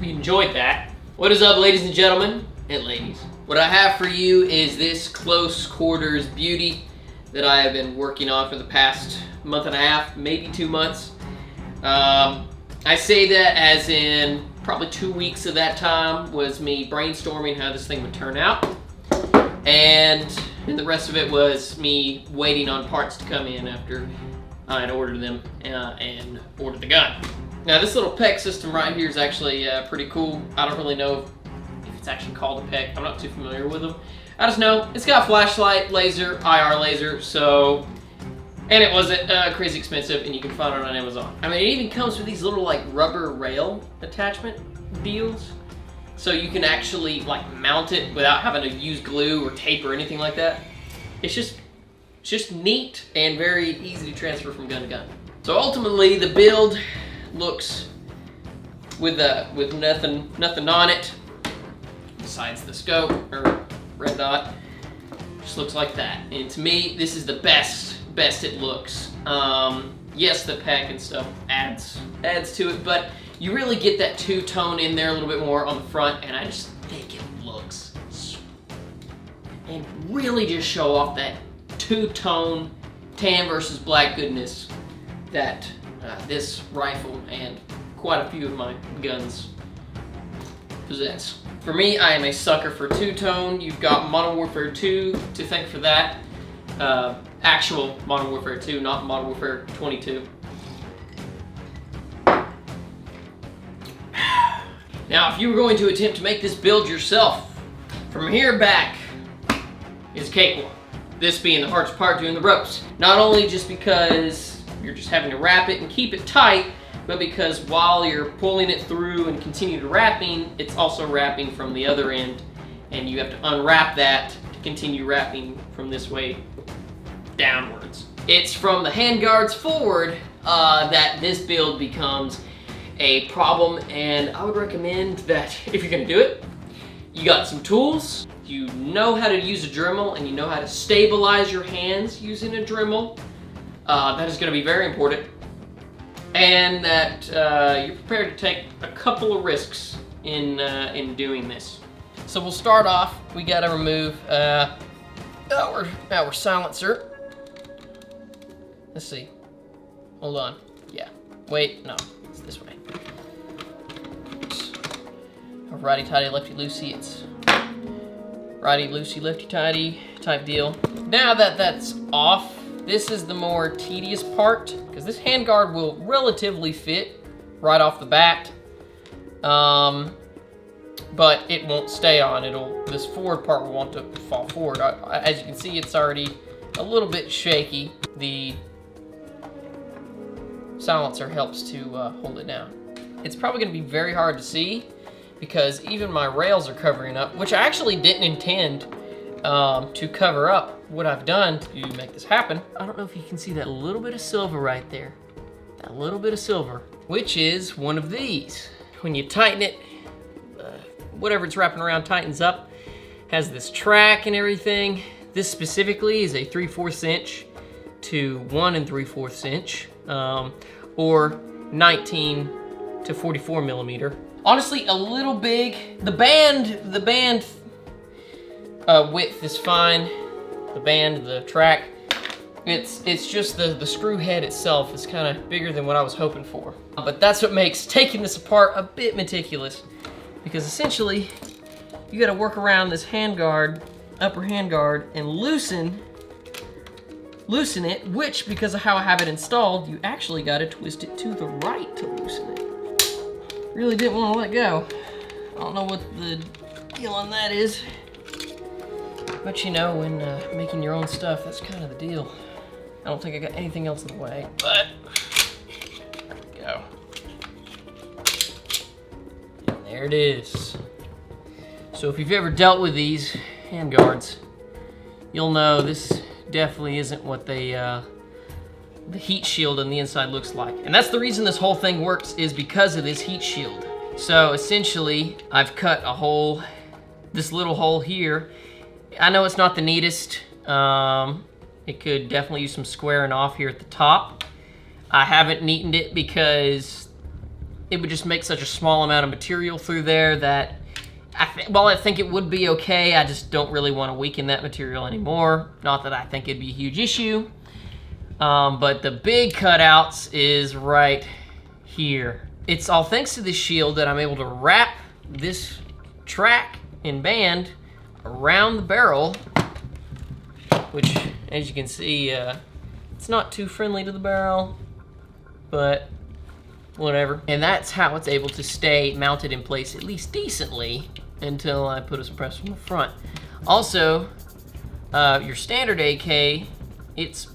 Hope you enjoyed that. What is up, ladies and gentlemen, and ladies? What I have for you is this close quarters beauty that I have been working on for the past month and a half, maybe 2 months. I say that as in probably 2 weeks of that time was me brainstorming how this thing would turn out. And the rest of it was me waiting on parts to come in after I had ordered them and ordered the gun. Now this little PEC system right here is actually pretty cool. I don't really know if it's actually called a PEC. I'm not too familiar with them. I just know it's got a flashlight, laser, IR laser, so, and it wasn't crazy expensive, and you can find it on Amazon. I mean, it even comes with these little like rubber rail attachment deals, so you can actually like mount it without having to use glue or tape or anything like that. It's just neat and very easy to transfer from gun to gun. So ultimately, the build looks with nothing on it besides the scope or red dot. Just looks like that. And to me, this is the best it looks. Yes, the PEC and stuff adds to it, but you really get that two-tone in there a little bit more on the front, and I just think it looks sweet. And really just show off that two-tone tan versus black goodness that this rifle and quite a few of my guns possess. For me, I am a sucker for two-tone. You've got Modern Warfare 2 to thank for that. Actual Modern Warfare 2, not Modern Warfare 22. Now, if you were going to attempt to make this build yourself, from here back is cakewalk. This being the hardest part, doing the ropes. Not only just because you're just having to wrap it and keep it tight, but because while you're pulling it through and continue to wrapping, it's also wrapping from the other end, and you have to unwrap that to continue wrapping from this way downwards. It's from the handguards forward that this build becomes a problem, and I would recommend that if you're gonna do it, you got some tools, you know how to use a Dremel, and you know how to stabilize your hands using a Dremel. That is gonna be very important. And that you're prepared to take a couple of risks in doing this. So we'll start off, we gotta remove our silencer. Let's see, hold on, yeah, wait, no, it's this way. Righty-tighty, lefty-loosey, it's righty-loosey, lefty-tighty type deal. Now that that's off, this is the more tedious part, because this handguard will relatively fit right off the bat, but it won't stay on. This forward part will want to fall forward. As you can see, it's already a little bit shaky. The silencer helps to hold it down. It's probably going to be very hard to see, because even my rails are covering up, which I actually didn't intend to cover up. What I've done to make this happen, I don't know if you can see that little bit of silver right there. That little bit of silver, which is one of these. When you tighten it, whatever it's wrapping around tightens up, has this track and everything. This specifically is a 3/4 inch to 1 3/4 inch, or 19 to 44 millimeter. Honestly, a little big. The band width is fine. The track, it's just the screw head itself is kind of bigger than what I was hoping for. But that's what makes taking this apart a bit meticulous, because essentially you got to work around this handguard, upper handguard, and loosen it, which, because of how I have it installed, you actually got to twist it to the right to loosen it. Really didn't want to let go. I don't know what the deal on that is, but you know, when making your own stuff, that's kind of the deal. I don't think I got anything else in the way, but there we go. And there it is. So if you've ever dealt with these handguards, you'll know this definitely isn't what the heat shield on the inside looks like. And that's the reason this whole thing works, is because of this heat shield. So essentially, I've cut a hole, this little hole here. I know it's not the neatest. It could definitely use some squaring off here at the top. I haven't neatened it because it would just make such a small amount of material through there that while I think it would be okay, I just don't really want to weaken that material anymore. Not that I think it'd be a huge issue. But the big cutouts is right here. It's all thanks to this shield that I'm able to wrap this track and band around the barrel, which, as you can see, it's not too friendly to the barrel, but whatever. And that's how it's able to stay mounted in place at least decently until I put a suppressor in the front. Also, your standard AK, its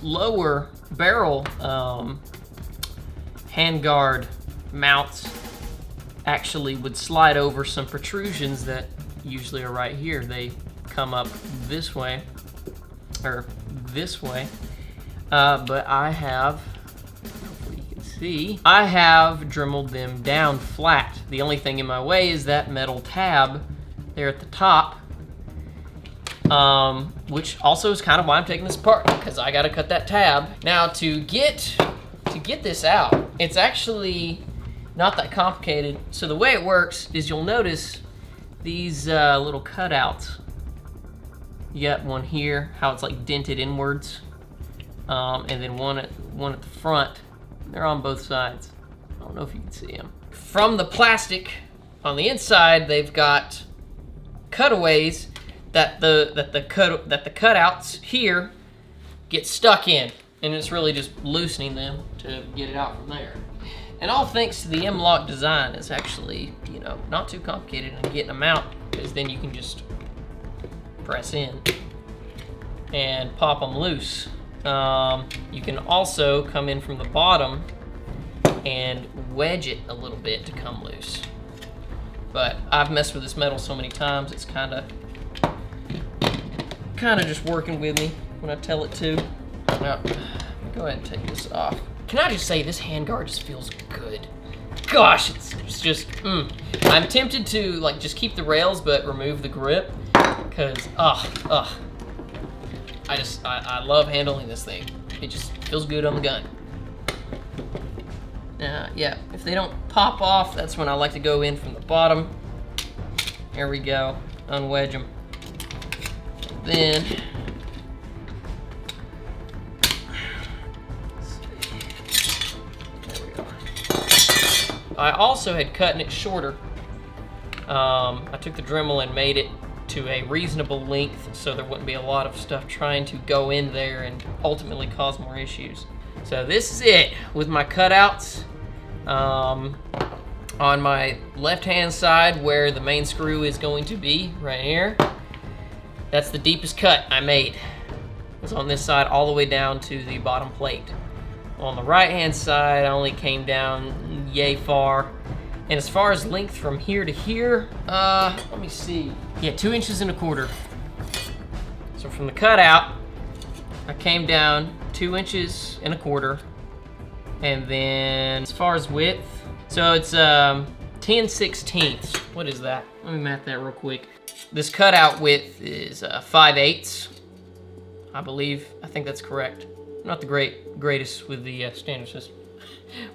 lower barrel handguard mounts actually would slide over some protrusions that usually are right here. They come up this way, or this way, but I have, hopefully you can see, I have dremeled them down flat. The only thing in my way is that metal tab there at the top, which also is kind of why I'm taking this apart, because I gotta cut that tab. Now to get this out, it's actually not that complicated. So the way it works is you'll notice these little cutouts. You got one here, how it's like dented inwards, and then one at the front. They're on both sides. I don't know if you can see them. From the plastic on the inside, they've got cutaways that the cutouts here get stuck in, and it's really just loosening them to get it out from there. And all thanks to the M-LOK design, it's actually, you know, not too complicated in getting them out, because then you can just press in and pop them loose. You can also come in from the bottom and wedge it a little bit to come loose. But I've messed with this metal so many times, it's kind of just working with me when I tell it to. Now, go ahead and take this off. Can I just say, this handguard just feels good. Gosh, it's just, I'm tempted to like just keep the rails but remove the grip, because, I love handling this thing. It just feels good on the gun. Yeah, if they don't pop off, that's when I like to go in from the bottom. There we go, unwedge them. Then, there we go. I also had cut it shorter. I took the Dremel and made it to a reasonable length so there wouldn't be a lot of stuff trying to go in there and ultimately cause more issues. So this is it with my cutouts. On my left-hand side where the main screw is going to be, right here, that's the deepest cut I made. It's on this side all the way down to the bottom plate. On the right-hand side, I only came down yay far. And as far as length from here to here, let me see. Yeah, 2 inches and a quarter. So from the cutout, I came down 2 inches and a quarter. And then as far as width, so it's 10/16. What is that? Let me math that real quick. This cutout width is 5/8, I believe. I think that's correct. I'm not the greatest with the standard system.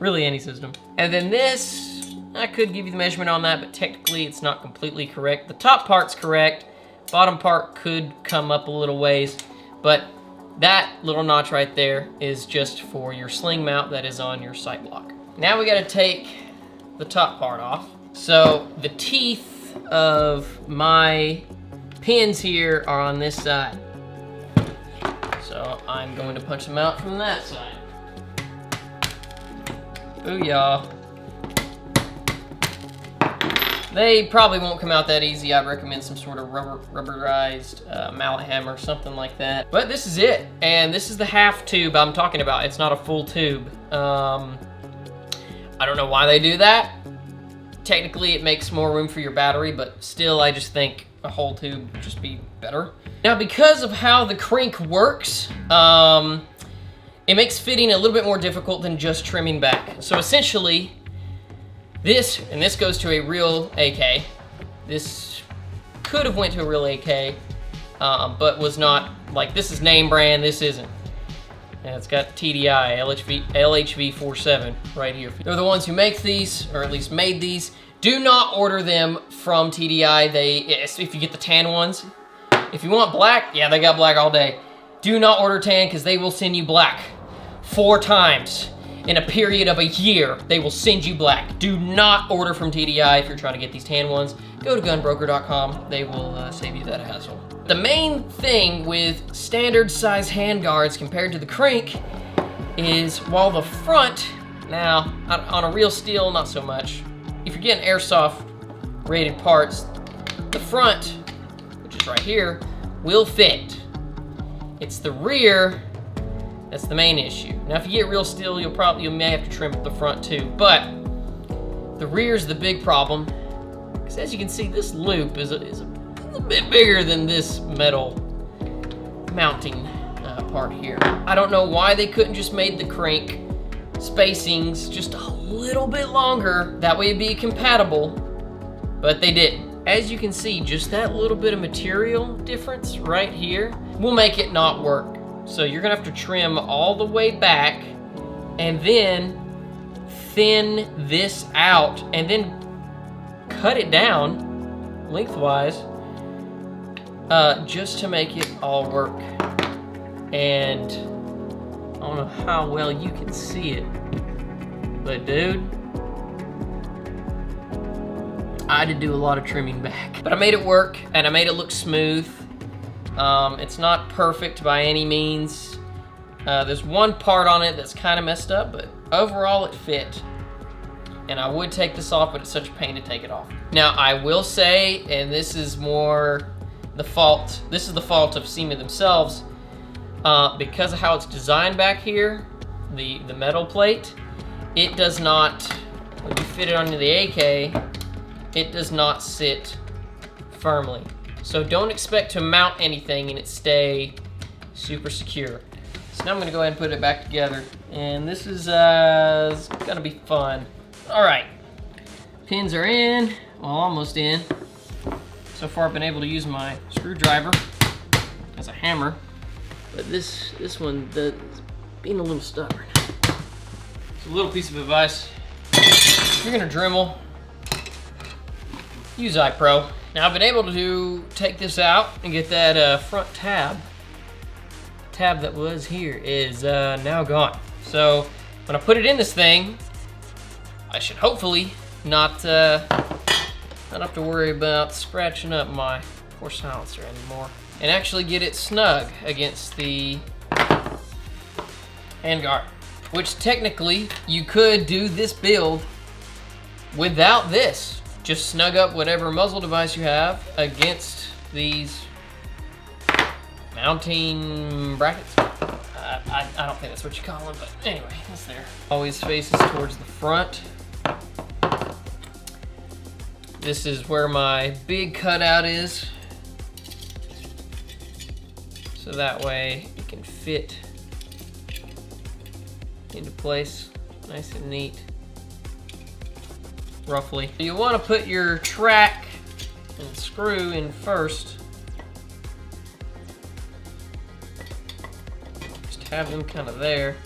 Really any system. And then this, I could give you the measurement on that, but technically it's not completely correct. The top part's correct. Bottom part could come up a little ways, but that little notch right there is just for your sling mount that is on your sight block. Now we gotta take the top part off. So the teeth of my pins here are on this side. So I'm going to punch them out from that side. Booyah. They probably won't come out that easy. I'd recommend some sort of rubberized mallet hammer, something like that. But this is it, and this is the half tube I'm talking about. It's not a full tube. I don't know why they do that. Technically, it makes more room for your battery, but still, I just think a whole tube would just be better. Now, because of how the Krink works, it makes fitting a little bit more difficult than just trimming back. So essentially, this goes to a real AK. This could have went to a real AK, but was not, like, this is name brand, this isn't. and it's got TDI, LHV47 right here. They're the ones who make these, or at least made these. Do not order them from TDI. If you get the tan ones. If you want black, yeah, they got black all day. Do not order tan, because they will send you black 4 times. In a period of a year, they will send you black. Do not order from TDI if you're trying to get these tan ones. Go to gunbroker.com. They will save you that hassle. The main thing with standard size handguards compared to the Krink is while the front, now on a real steel, not so much. If you're getting Airsoft rated parts, the front, which is right here, will fit. It's the rear that's the main issue. Now, if you get real steel, you may have to trim up the front too, but the rear is the big problem. Because as you can see, this loop is a bit bigger than this metal mounting part here. I don't know why they couldn't just made the Krink spacings just a little bit longer. That way it'd be compatible, but they didn't. As you can see, just that little bit of material difference right here will make it not work. So you're gonna have to trim all the way back and then thin this out and then cut it down lengthwise just to make it all work. And I don't know how well you can see it, but dude, I had to do a lot of trimming back. But I made it work and I made it look smooth. It's not perfect by any means. There's one part on it that's kind of messed up, but overall it fit. And I would take this off, but it's such a pain to take it off. Now I will say, and this is more the fault, this is the fault of SEMA themselves, because of how it's designed back here, the metal plate, it does not, when you fit it onto the AK, it does not sit firmly. So don't expect to mount anything and it stay super secure. So now I'm gonna go ahead and put it back together. And this is gonna be fun. All right, pins are in, well, almost in. So far I've been able to use my screwdriver as a hammer, but this one is being a little stubborn. It's a little piece of advice. If you're gonna Dremel, use iPro. Now I've been able to take this out and get that front tab that was here is now gone. So when I put it in this thing, I should hopefully not have to worry about scratching up my poor silencer anymore, and actually get it snug against the handguard. Which technically you could do this build without this. Just snug up whatever muzzle device you have against these mounting brackets. I don't think that's what you call them, but anyway, it's there. Always faces towards the front. This is where my big cutout is. So that way it can fit into place nice and neat. Roughly. You want to put your track and screw in first. Just have them kind of there.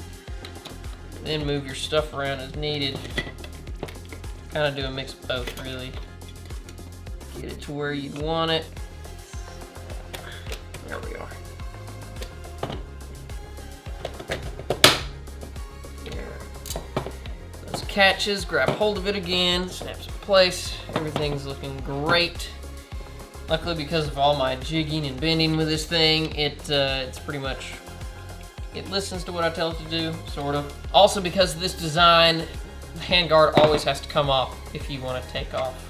Then move your stuff around as needed. Kind of do a mix of both, really. Get it to where you want it. There we are. Catches, grab hold of it again, snaps in place. Everything's looking great. Luckily, because of all my jigging and bending with this thing, it's pretty much, it listens to what I tell it to do, sort of. Also, because of this design, the handguard always has to come off if you want to take off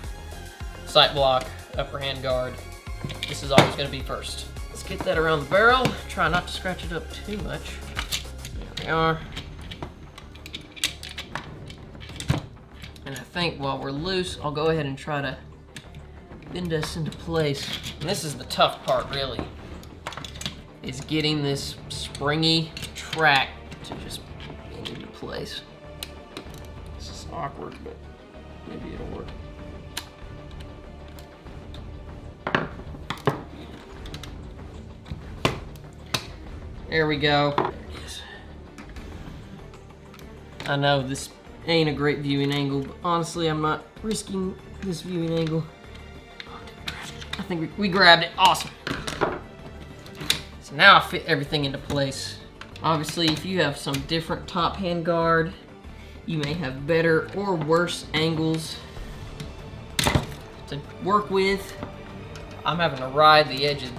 sight block, upper handguard. This is always going to be first. Let's get that around the barrel. Try not to scratch it up too much. There we are. And I think while we're loose, I'll go ahead and try to bend us into place. And this is the tough part, really, is getting this springy track to just bend into place. This is awkward, but maybe it'll work. There we go. There it is. I know this ain't a great viewing angle, but honestly, I'm not risking this viewing angle. I think we grabbed it. Awesome. So now I fit everything into place. Obviously, if you have some different top handguard, you may have better or worse angles to work with. I'm having to ride the edge of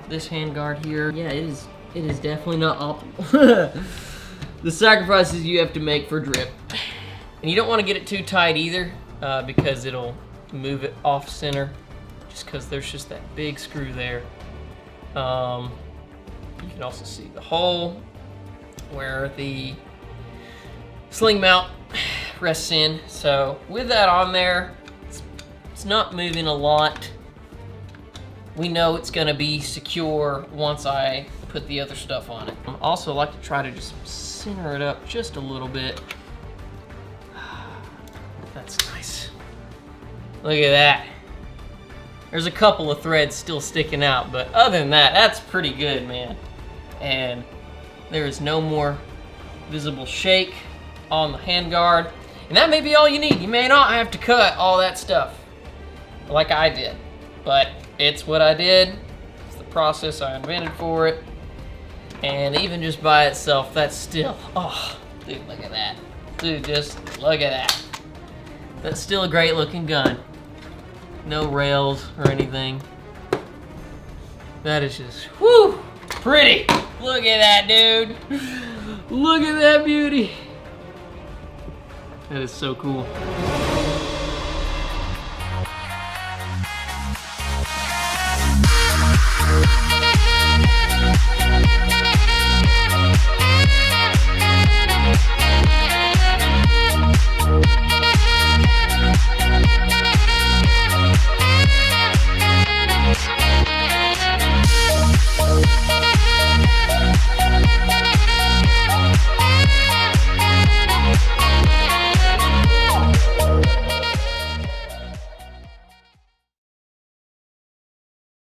this handguard here. Yeah, it is definitely not optimal. The sacrifices you have to make for drip. And you don't want to get it too tight either, because it'll move it off center, just because there's just that big screw there. You can also see the hole where the sling mount rests in. So with that on there, it's not moving a lot. We know it's gonna be secure once I put the other stuff on it. I also like to try to just center it up just a little bit. That's nice. Look at that. There's a couple of threads still sticking out, but other than that, that's pretty good, man. And there is no more visible shake on the handguard. And that may be all you need. You may not have to cut all that stuff like I did, but it's what I did. It's the process I invented for it. And even just by itself, that's still, oh, dude, look at that. Dude, just look at that. That's still a great looking gun. No rails or anything. That is just, whoo, pretty. Look at that, dude. Look at that beauty. That is so cool.